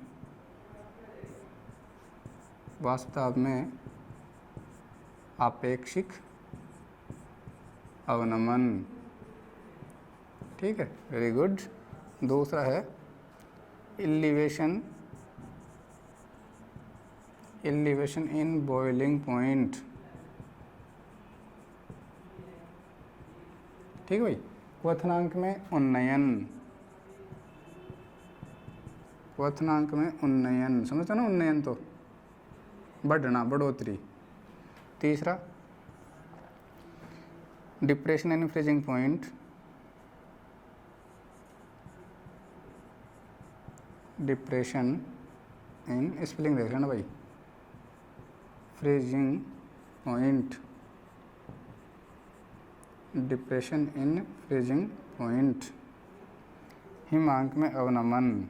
आपेक्षिक अवनमन। ठीक है, वेरी गुड। दूसरा है इलिवेशन इन बॉइलिंग पॉइंट। ठीक है भाई। क्वथनांक में उन्नयन, समझते ना, उन्नयन तो बढ़ना, बढ़ोतरी। तीसरा depression in freezing point, depression in, spelling देख लेना भाई, freezing point, depression in freezing point. हिमांक में अवनमन,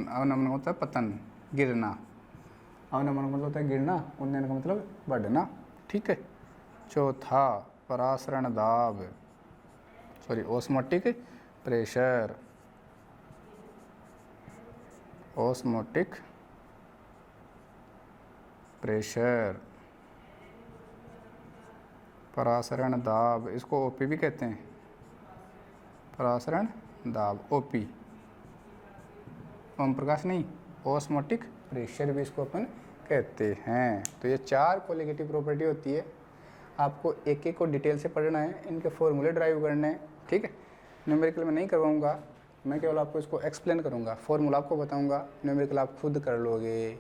अवनमन होता है पतन, गिरना। अवनमन का मतलब होता है गिरना, उन्नयन का मतलब बढ़ना। ठीक है। चौथा परासरण दाब, sorry osmotic pressure, osmotic pressure, परासरण दाब, इसको ओपी भी कहते हैं, परासरण दाब, ओपी, ओम प्रकाश नहीं, ऑस्मोटिक प्रेशर भी इसको अपन कहते हैं। तो ये 4 कोलिगेटिव प्रॉपर्टी होती है। आपको एक एक को डिटेल से पढ़ना है, इनके फॉर्मूले ड्राइव करने हैं। ठीक है। न्यूमेरिकल में नहीं करवाऊंगा, मैं केवल आपको इसको एक्सप्लेन करूंगा, फॉर्मूला आपको बताऊंगा, न्यूमेरिकल आप खुद कर लोगे।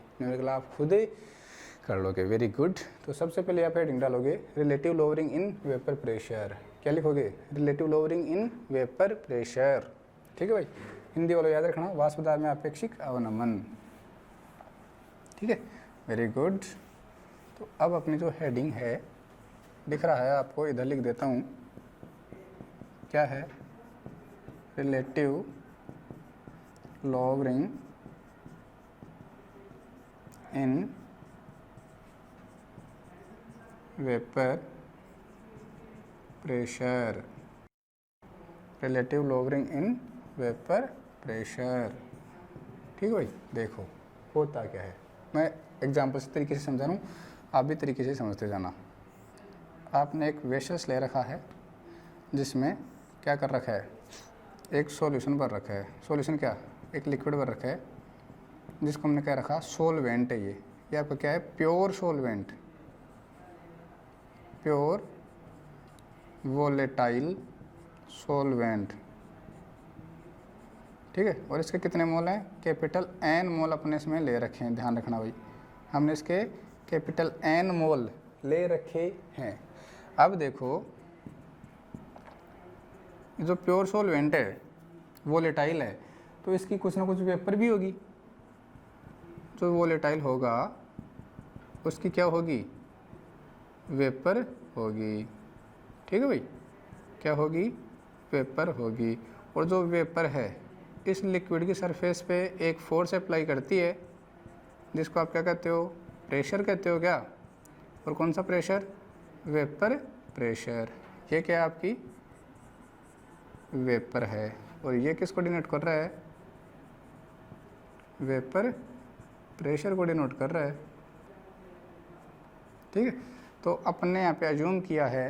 Very good. तो सबसे पहले आप हेडिंग डालोगे relative lowering in vapour pressure. क्या लिखोगे, relative lowering in vapour pressure. ठीक है भाई। हिंदी वालों याद रखना, वाष्प दाब में अपेक्षिक अवनमन। ठीक है, वेरी गुड। तो अब अपनी जो हेडिंग है, दिख रहा है आपको, इधर लिख देता हूँ, क्या है, relative lowering in vapour pressure, relative lowering in vapour pressure. ठीक है भाई। देखो होता क्या है, मैं एग्जाम्पल से तरीके से समझा रहा हूँ, आप भी तरीके से समझते जाना। आपने एक वेसल्स ले रखा है जिसमें क्या कर रखा है, एक सॉल्यूशन भर रखा है। सॉल्यूशन क्या, एक लिक्विड भर रखा है जिसको हमने क्या रखा, सोलवेंट है। ये आपका क्या है, pure solvent, pure volatile solvent. ठीक है। और इसके कितने मोल हैं, कैपिटल N मोल अपने इसमें ले रखे हैं, ध्यान रखना भाई, हमने इसके कैपिटल N मोल ले रखे हैं। अब देखो जो प्योर सॉल्वेंट है, वोलेटाइल है, तो इसकी कुछ ना कुछ वेपर भी होगी। जो वोलेटाइल होगा उसकी क्या होगी, वेपर होगी। ठीक है भाई, क्या होगी, वेपर होगी। और जो वेपर है इस लिक्विड की सरफेस पे एक फोर्स अप्लाई करती है, जिसको आप क्या कहते हो, प्रेशर कहते हो क्या। और कौन सा प्रेशर, वेपर प्रेशर। ये क्या है, आपकी वेपर है। और ये किसको डिनोट कर रहा है, वेपर प्रेशर को डिनोट कर रहा है। ठीक है, तो अपन ने यहाँ पे अज्यूम किया है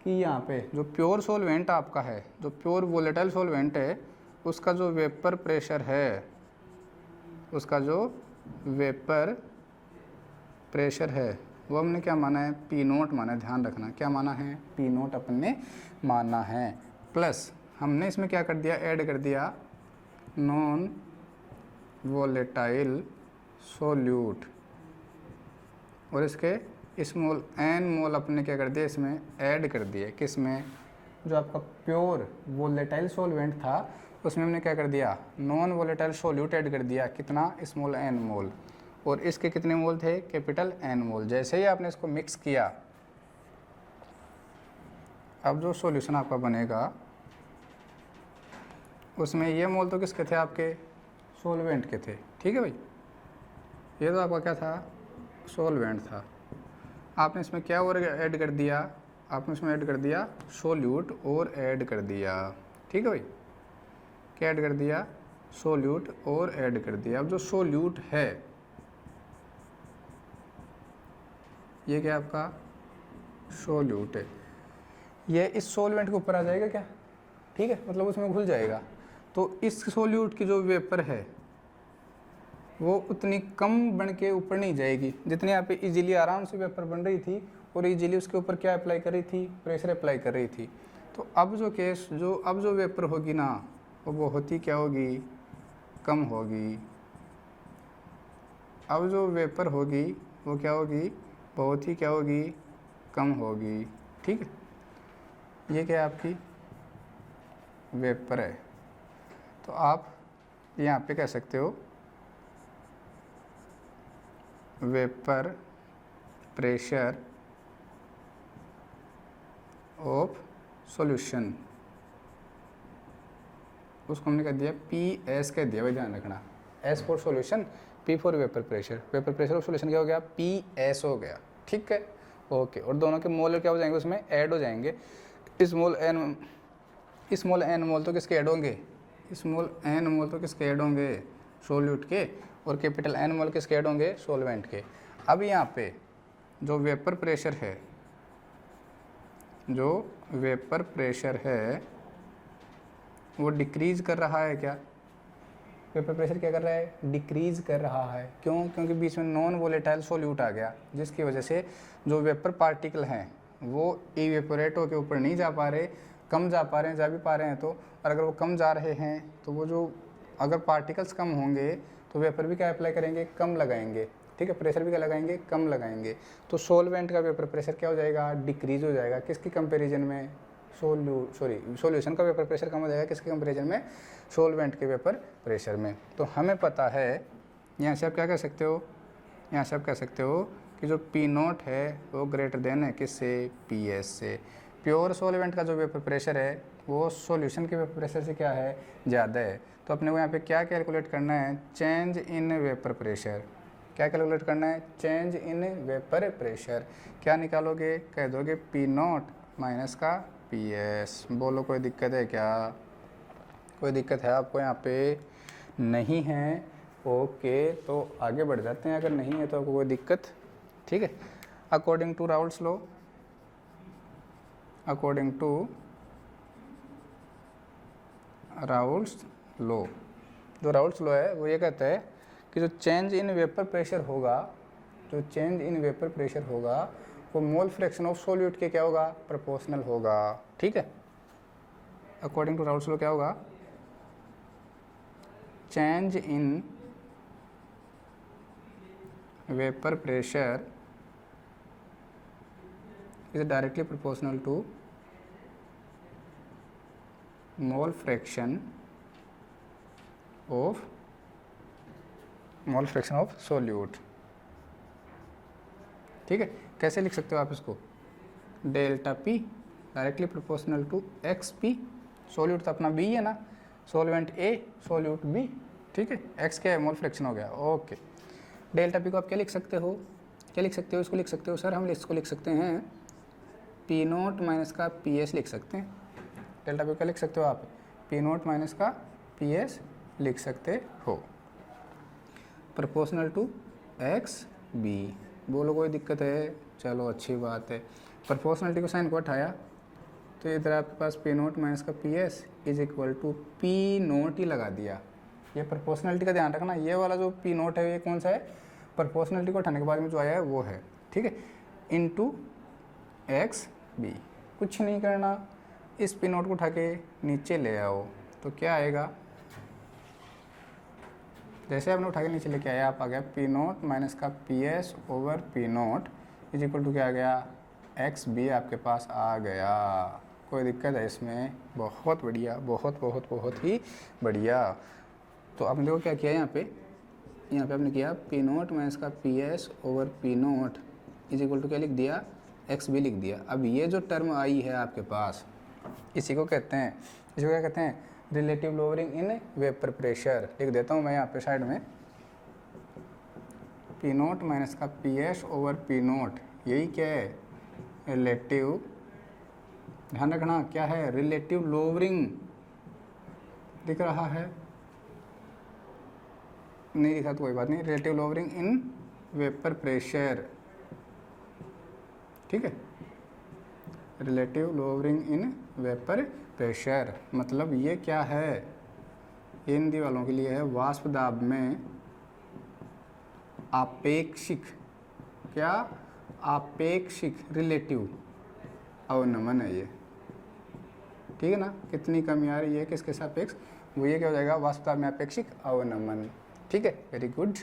कि यहाँ पे जो प्योर सॉल्वेंट आपका है, जो प्योर वोलेटाइल सॉल्वेंट है, उसका जो वेपर प्रेशर है, उसका जो वेपर प्रेशर है वो हमने क्या माना है, P0 माना है। ध्यान रखना, क्या माना है, P0 अपन ने माना है। प्लस हमने इसमें क्या कर दिया, ऐड कर दिया नॉन वोलेटाइल सोल्यूट। और इसके स्मॉल n मोल अपने क्या कर दिया, इसमें ऐड कर दिए। किस में, जो आपका प्योर वोलेटाइल सॉल्वेंट था उसमें हमने क्या कर दिया, नॉन वोलेटाइल सोल्यूट ऐड कर दिया। कितना, स्मॉल n मोल। और इसके कितने मोल थे, कैपिटल N मोल। जैसे ही आपने इसको मिक्स किया, अब जो सॉल्यूशन आपका बनेगा उसमें ये मोल तो किसके थे, आपके सॉल्वेंट के थे। ठीक है भाई, ये तो आपका क्या था, सॉल्वेंट था। आपने इसमें क्या और ऐड कर दिया, आपने इसमें ऐड कर दिया सोल्यूट और ऐड कर दिया। ठीक है भाई, क्या ऐड कर दिया, सोल्यूट और ऐड कर दिया। अब जो सोल्यूट है ये क्या आपका सोल्यूट है, ये इस सॉल्वेंट के ऊपर आ जाएगा क्या, ठीक है, मतलब उसमें घुल जाएगा। तो इस सोल्यूट की जो वेपर है वो उतनी कम बन के ऊपर नहीं जाएगी जितनी यहाँ पे इजीली आराम से वेपर बन रही थी, और इजीली उसके ऊपर क्या अप्लाई कर रही थी, प्रेशर अप्लाई कर रही थी। तो अब जो केस, जो अब जो वेपर होगी ना, वो बहुत ही क्या होगी, कम होगी। अब जो वेपर होगी वो क्या होगी, बहुत ही क्या होगी, कम होगी। ठीक है, ये क्या है, आपकी वेपर है। तो आप यहाँ पे कह सकते हो वेपर प्रेशर ऑफ सॉल्यूशन, उसको हमने कह दिया PS कह दिया भाई, ध्यान रखना, S for solution, P for vapour pressure. Vapour pressure of solution क्या हो गया, PS हो गया। ठीक है, ओके। और दोनों के मोल क्या हो जाएंगे, उसमें ऐड हो जाएंगे। स्मॉल n मोल तो किसके ऐड होंगे, स्मॉल n मोल तो किसके ऐड होंगे, सोल्यूट के। और कैपिटल N मोल किसके ऐड होंगे, सॉल्वेंट के। अब यहाँ पे जो वेपर प्रेशर है, जो वेपर प्रेशर है वो डिक्रीज कर रहा है क्या, वेपर प्रेशर क्या कर रहा है, डिक्रीज कर रहा है। क्यों, क्योंकि बीच में नॉन वोलेटाइल सोल्यूट आ गया, जिसकी वजह से जो वेपर पार्टिकल हैं वो इवेपोरेट होकर ऊपर नहीं जा पा रहे, कम जा पा रहे हैं, जा भी पा रहे हैं तो। और अगर वो कम जा रहे हैं तो वो जो, अगर पार्टिकल्स कम होंगे तो वेपर भी क्या अप्लाई करेंगे, कम लगाएंगे। ठीक है, प्रेशर भी क्या लगाएंगे, कम लगाएंगे। तो सॉल्वेंट का वेपर प्रेशर क्या हो जाएगा, डिक्रीज हो जाएगा। किसकी कंपैरिजन में, सॉल्यूशन का वेपर प्रेशर कम हो जाएगा, किसके कंपैरिजन में, सॉल्वेंट के वेपर प्रेशर में। तो हमें पता है, यहाँ से आप क्या कह सकते हो, यहाँ से आप कह सकते हो कि जो P0 है वो ग्रेटर देन है किससे, PS से। प्योर सॉल्वेंट का जो वेपर प्रेशर है वो सॉल्यूशन के वेपर प्रेशर से क्या है, ज़्यादा है। तो अपने को यहाँ पे क्या कैलकुलेट करना है, चेंज इन वेपर प्रेशर। क्या कैलकुलेट करना है, चेंज इन वेपर प्रेशर। क्या निकालोगे, कह दोगे P0 माइनस का PS। बोलो कोई दिक्कत है क्या, कोई दिक्कत है आपको यहाँ पे, नहीं है, ओके। तो आगे बढ़ जाते हैं, अगर नहीं है तो आपको कोई दिक्कत। ठीक है, according to Raoult's law, according to Raoult's law, जो राउल्स लॉ है वो ये कहता है कि जो चेंज इन वेपर प्रेशर होगा, जो चेंज इन वेपर प्रेशर होगा वो मोल फ्रैक्शन ऑफ सॉल्यूट के क्या होगा, प्रोपोर्शनल होगा। ठीक है, अकॉर्डिंग टू राउल्स लॉ क्या होगा, change in vapor pressure is directly proportional to mole fraction of solute। ठीक है, कैसे लिख सकते हो आप इसको? Delta P directly proportional to X P. Solute तो अपना बी है ना, सोलवेंट ए सोल्यूट बी। ठीक है, एक्स क्या है? मोल फ्रैक्शन हो गया। ओके, डेल्टा पी को आप क्या लिख सकते हो? इसको लिख सकते हो सर, हम इसको लिख सकते हैं पी नोट माइनस का पी एस लिख सकते हैं। डेल्टा पी का लिख सकते हो आप पी नोट माइनस का पी एस लिख सकते हो, प्रोपोर्शनल टू एक्स बी। बोलो कोई दिक्कत है? चलो अच्छी बात है। प्रोपोर्शनलिटी को साइन को हटाया तो इधर आपके पास पी नोट माइनस का P S is equal to P naught ही लगा दिया। ये प्रोपोर्शनलिटी का ध्यान रखना, ये वाला जो पी नोट है ये कौन सा है? प्रोपोर्शनलिटी को हटाने के बाद में जो आया है वो है। ठीक है, इनटू एक्स बी। कुछ नहीं करना, इस पी नोट को उठा के नीचे ले आओ तो क्या आएगा? जैसे आपने उठा के नीचे लेके आया, आप आ गया पी नोट माइनस का P S over P naught is equal to क्या आ गया? एक्स बी आपके पास आ गया। कोई दिक्कत है इसमें? बहुत बढ़िया, बहुत ही बढ़िया। तो आपने देखो क्या किया यहाँ पे आपने किया पी नोट माइनस का P S over P naught is equal to क्या लिख दिया? एक्स बी लिख दिया। अब ये जो टर्म आई है आपके पास, इसी को कहते हैं, इसको क्या कहते हैं? Relative lowering in vapour pressure. लिख देता हूँ मैं यहाँ पे साइड में, पी नोट माइनस का P S over P note, यही क्या है? रिलेटिव, ध्यान रखना क्या है? Relative lowering. दिख रहा है? नहीं दिखा तो कोई बात नहीं। Relative lowering in vapour pressure. ठीक है, relative lowering in vapour pressure मतलब ये क्या है? हिंदी वालों के लिए है वाष्प दाब में आपेक्षिक, क्या? आपेक्षिक रिलेटिव अवनमन है ये। ठीक है ना? कितनी कमी आ रही है किसके सापेक्ष? वो ये क्या हो जाएगा? वाष्प दाब में आपेक्षिक अवनमन। ठीक है, वेरी गुड।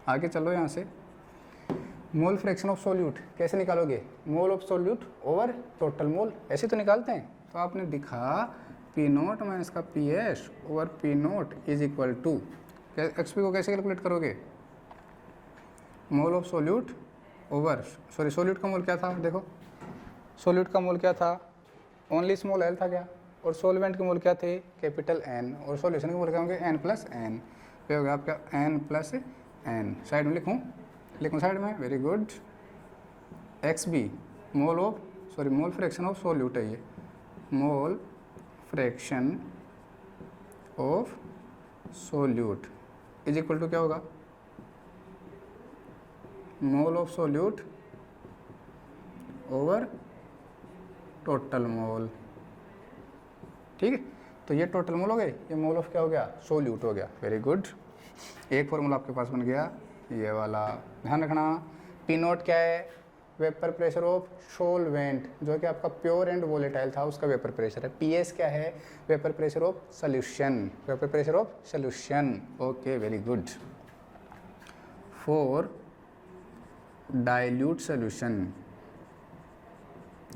आगे चलो यहाँ से। मोल फ्रैक्शन ऑफ सोल्यूट कैसे निकालोगे? Mole of solute over total mole, ऐसे तो निकालते हैं। तो आपने दिखा पी नोट माइनस का P S over P naught is equal to, X P को कैसे कैलकुलेट करोगे? Mole of solute over, sorry solute का मोल क्या था? देखो सोल्यूट का मोल क्या था? ओनली स्मॉल एल था क्या? और सोलवेंट के मोल क्या थे? Capital N. और सॉल्यूशन के मोल क्या होंगे? N plus N. पे होगा आपका एन प्लस एन। साइड में लिखूँ साइड में, very good. X B mole of, sorry mole fraction of solute है ये, mole fraction of solute is equal to क्या होगा? Mole of solute over total mole. ठीक है, तो ये टोटल मोल हो गए, ये मोल ऑफ क्या हो गया? सोल्यूट हो गया। वेरी गुड, एक फॉर्मूला आपके पास बन गया ये वाला। ध्यान रखना पी नोट क्या है? वेपर प्रेशर ऑफ सोलवेंट, जो कि आपका प्योर एंड वोलेटाइल था उसका वेपर प्रेशर है। पी एस क्या है? Vapour pressure of solution, vapour pressure of solution. Okay, very good. For dilute solution,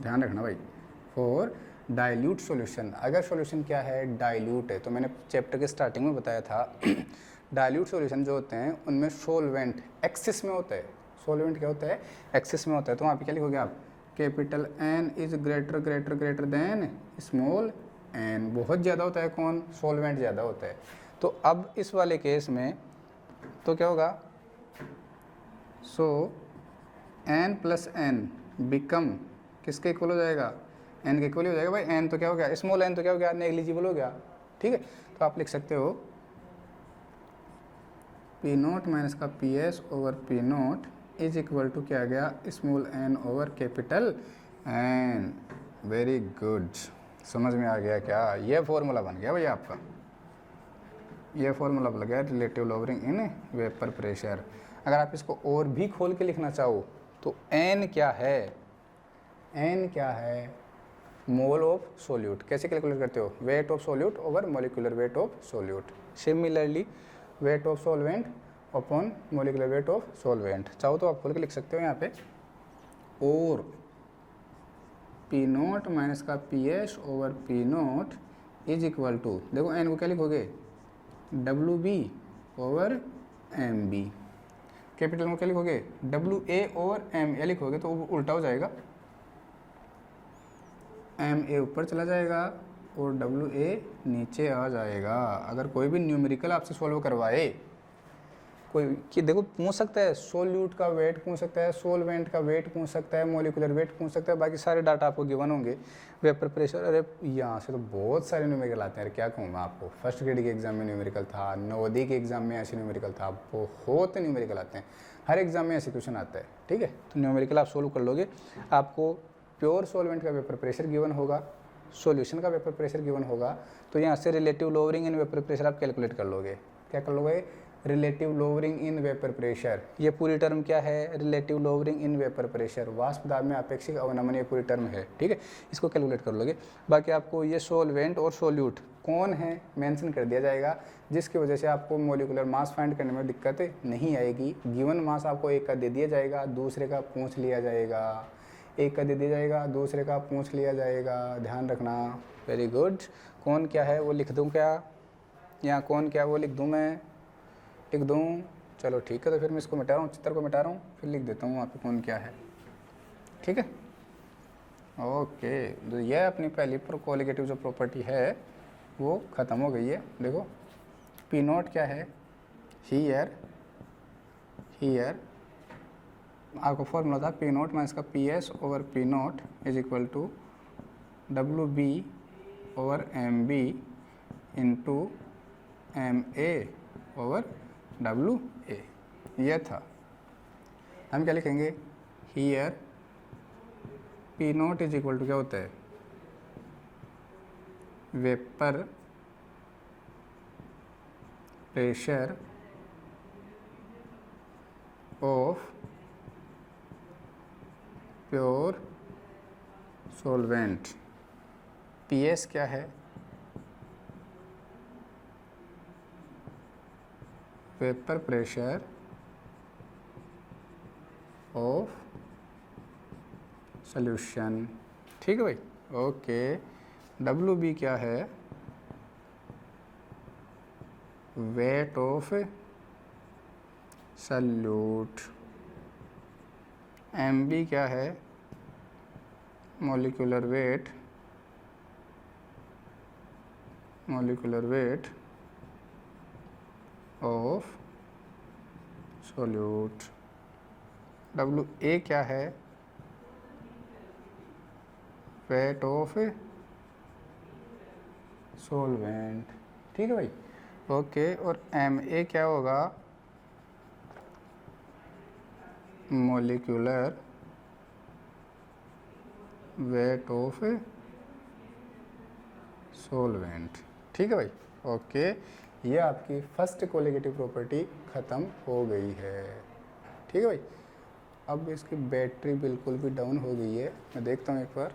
ध्यान रखना भाई, फॉर डाइल्यूट सॉल्यूशन, अगर सॉल्यूशन क्या है? डाइल्यूट है। तो मैंने चैप्टर के स्टार्टिंग में बताया था डाइल्यूट सॉल्यूशन जो होते हैं उनमें सोलवेंट एक्सिस में होता है। सोलवेंट क्या होता है? एक्सिस में होता है। तो वहाँ पे क्या लिखोगे आप? Capital N is greater than small N. बहुत ज़्यादा होता है कौन? सोलवेंट ज़्यादा होता है। तो अब इस वाले केस में तो क्या होगा? सो एन प्लस एन बिकम किसके इक्वल हो जाएगा? एन के इक्वल हो जाएगा भाई। एन तो क्या हो गया? स्मॉल एन तो क्या हो गया? नेग्लिजिबल हो गया। ठीक है, तो आप लिख सकते हो पी नोट माइनस का P S over P naught is equal to क्या आ गया? Small N over capital N. Very good, समझ में आ गया क्या? ये फॉर्मूला बन गया भाई आपका, ये फॉर्मूला बन गया relative lowering in vapour pressure. अगर आप इसको और भी खोल के लिखना चाहो तो एन क्या है? एन क्या है? मोल ऑफ सोल्यूट। कैसे कैलकुलेट करते हो? Weight of solute over molecular weight of solute. Similarly weight of solvent upon molecular weight of solvent. चाहो तो आप खोल के लिख सकते हो यहाँ पे, और पी नोट माइनस का P S over P naught is equal to, देखो एन को क्या लिखोगे, W B over M B. Capital में क्या लिखोगे, W A over M A लिखोगे तो उल्टा हो जाएगा, एम ए ऊपर चला जाएगा और डब्ल्यू ए नीचे आ जाएगा। अगर कोई भी न्यूमेरिकल आपसे सॉल्व करवाए कोई, कि देखो पूछ सकता है सोल्यूट का वेट पूछ सकता है, सोलवेंट का वेट पूछ सकता है, मोलिकुलर वेट पूछ सकता है, बाकी सारे डाटा आपको गिवन होंगे, वेपर प्रेशर। अरे यहाँ से तो बहुत सारे न्यूमेरिकल आते हैं यार, क्या कहूँ मैं आपको। फर्स्ट ग्रेड के एग्जाम में न्यूमेरिकल था, नवोदय के एग्जाम में ऐसे न्यूमेरिकल था, बहुत न्यूमेरिकल आते हैं, हर एग्जाम में ऐसे क्वेश्चन आता है, ठीक है। तो न्यूमेरिकल आप सोल्व कर लोगे, आपको प्योर सॉल्वेंट का वेपर प्रेशर गिवन होगा, सॉल्यूशन का वेपर प्रेशर गिवन होगा, तो यहाँ से relative lowering in vapour pressure आप कैलकुलेट कर लोगे। क्या कर लोगे, relative lowering in vapour pressure. ये पूरी टर्म क्या है, relative lowering in vapour pressure, वाष्प दाब में अपेक्षित अवनमन, ये पूरी टर्म है, ठीक है। इसको कैलकुलेट कर लोगे। बाकी आपको ये सोलवेंट और सोल्यूट कौन है मेंशन कर दिया जाएगा, जिसकी वजह से आपको मोलिकुलर मास फाइंड करने में दिक्कत नहीं आएगी। गिवन मास आपको एक का दे दिया जाएगा, दूसरे का पूछ लिया जाएगा, एक का दे दिया जाएगा, दूसरे का पूछ लिया जाएगा, ध्यान रखना। Very good. कौन क्या है वो लिख दूँ क्या, यहाँ कौन क्या वो लिख दूँ, मैं लिख दूँ, चलो ठीक है। तो फिर मैं इसको मिटा रहा हूँ, चित्र को मिटा रहा हूँ, फिर लिख देता हूँ वहाँ पे कौन क्या है, ठीक है। ओके, तो यह अपनी पहली कोलिगेटिव जो प्रॉपर्टी है वो ख़त्म हो गई है। देखो पी नोट क्या है, हियर आपको फॉर्मूला था पी नोट माइनस का P S over P naught is equal to W B over M B into M A over W A, यह था। हम क्या लिखेंगे, here P naught is equal to क्या होता है, vapour pressure of pure solvent. P S क्या है, वेपर प्रेशर ऑफ सॉल्यूशन, ठीक है भाई। ओके, डब्ल्यू बी क्या है, weight of solute. M B क्या है, molecular weight of solute. W A क्या है, वेट ऑफ सॉल्वेंट, ठीक है भाई। ओके, और एम ए क्या होगा, मोलिकुलर वेट ऑफ सॉल्वेंट, ठीक है भाई। ओके, ये आपकी फर्स्ट कोलिगेटिव प्रॉपर्टी ख़त्म हो गई है, ठीक है भाई। अब इसकी बैटरी बिल्कुल भी डाउन हो गई है, मैं देखता हूँ एक बार।